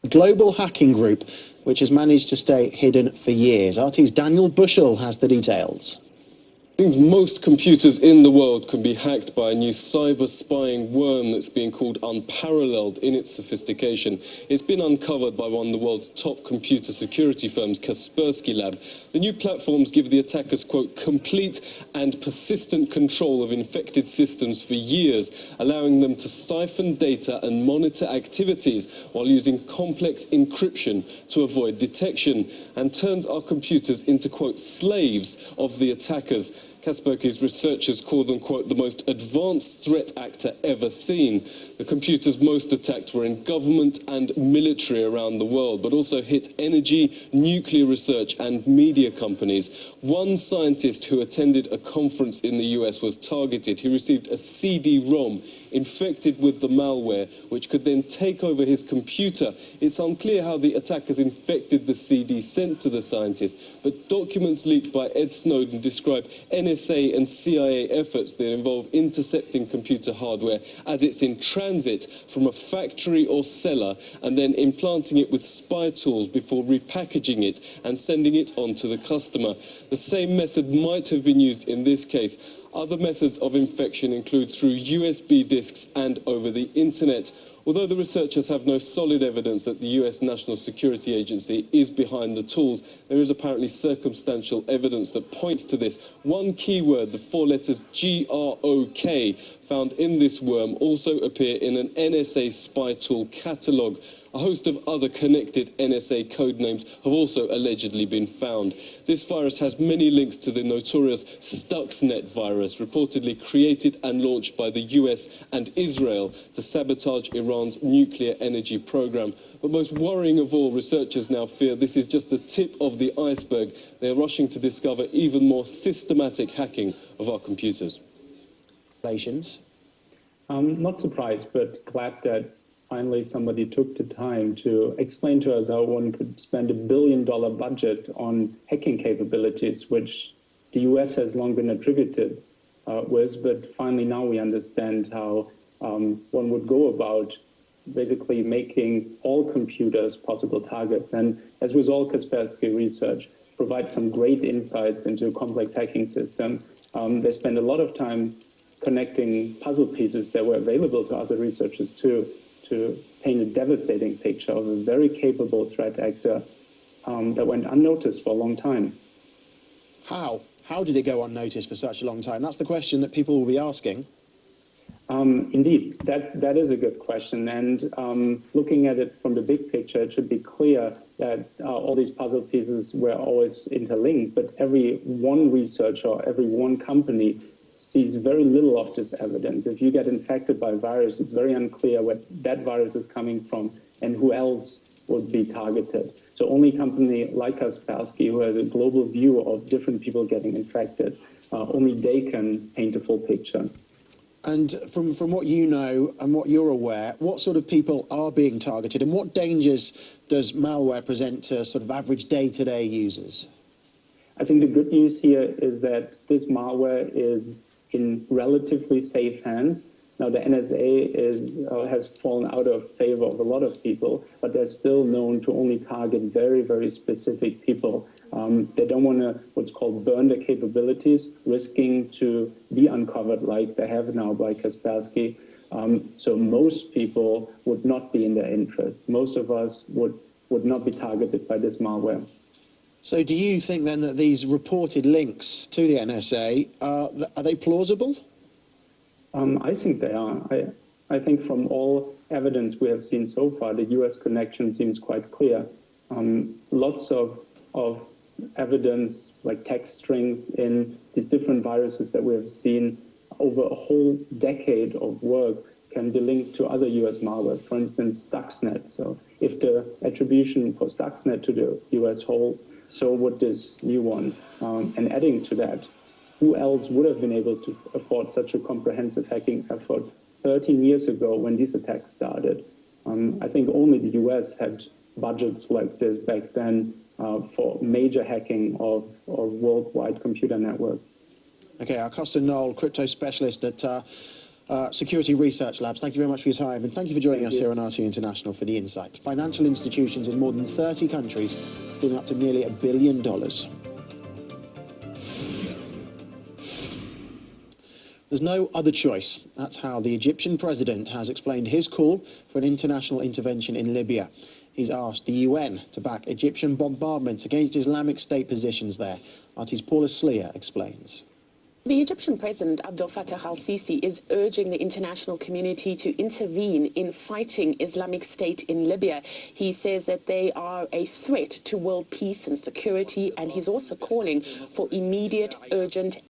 global hacking group which has managed to stay hidden for years. RT's Daniel Bushell has the details. Seems most computers in the world can be hacked by a new cyber spying worm that's being called unparalleled in its sophistication. It's been uncovered by one of the world's top computer security firms, Kaspersky Lab. The new platforms give the attackers, quote, complete and persistent control of infected systems for years, allowing them to siphon data and monitor activities while using complex encryption to avoid detection, and turns our computers into, quote, slaves of the attackers. Kaspersky's researchers call them, quote, the most advanced threat actor ever seen. The computers most attacked were in government and military around the world, but also hit energy, nuclear research and media companies. One scientist who attended a conference in the US was targeted. He received a CD-ROM infected with the malware, which could then take over his computer. It's unclear how the attackers infected the CD sent to the scientist, but documents leaked by Ed Snowden describe NSA and CIA efforts that involve intercepting computer hardware as it's in transit from a factory or cellar and then implanting it with spy tools before repackaging it and sending it on to the customer. The same method might have been used in this case. Other methods of infection include through USB disks and over the internet. Although the researchers have no solid evidence that the US National Security Agency is behind the tools, there is apparently circumstantial evidence that points to this. One keyword, the four letters GROK, found in this worm also appear in an NSA spy tool catalogue. A host of other connected NSA codenames have also allegedly been found. This virus has many links to the notorious Stuxnet virus, reportedly created and launched by the US and Israel to sabotage Iran's nuclear energy program. But most worrying of all, researchers now fear this is just the tip of the iceberg. They are rushing to discover even more systematic hacking of our computers. I'm not surprised, but glad that finally somebody took the time to explain to us how one could spend $1 billion budget on hacking capabilities, which the US has long been attributed with, but finally now we understand how one would go about basically making all computers possible targets. And as with all Kaspersky research, provides some great insights into a complex hacking system. They spend a lot of time connecting puzzle pieces that were available to other researchers too, to paint a devastating picture of a very capable threat actor that went unnoticed for a long time. How? How did it go unnoticed for such a long time? That's the question that people will be asking. Indeed, that is a good question. And looking at it from the big picture, it should be clear that all these puzzle pieces were always interlinked, but every one researcher, every one company sees very little of this evidence. If you get infected by a virus, it's very unclear where that virus is coming from and who else would be targeted. So only a company like Kaspersky, who has a global view of different people getting infected, only they can paint a full picture. And from what you know and what you're aware, what sort of people are being targeted and what dangers does malware present to sort of average day-to-day users? I think the good news here is that this malware is in relatively safe hands. Now, the NSA has fallen out of favor of a lot of people, but they're still known to only target very, very specific people. They don't want to, what's called, burn their capabilities, risking to be uncovered like they have now by Kaspersky. So most people would not be in their interest. Most of us would not be targeted by this malware. So do you think then that these reported links to the NSA, are they plausible? I think they are. I think from all evidence we have seen so far, the US connection seems quite clear. Lots of evidence, like text strings in these different viruses that we have seen over a whole decade of work can be linked to other US malware, for instance, Stuxnet. So if the attribution for Stuxnet to the US whole, so would this new one. And adding to that, who else would have been able to afford such a comprehensive hacking effort 13 years ago when these attacks started? I think only the US had budgets like this back then for major hacking of worldwide computer networks. Okay, our Costa Knoll, crypto specialist at Security Research Labs. Thank you very much for your time, and thank you for joining us here on RT International for the insight. Financial institutions in more than 30 countries stealing up to nearly $1 billion. There's no other choice. That's how the Egyptian president has explained his call for an international intervention in Libya. He's asked the UN to back Egyptian bombardments against Islamic State positions there. RT's Paula Sleer explains. The Egyptian President Abdel Fattah al-Sisi is urging the international community to intervene in fighting Islamic State in Libya. He says that they are a threat to world peace and security, and he's also calling for immediate, urgent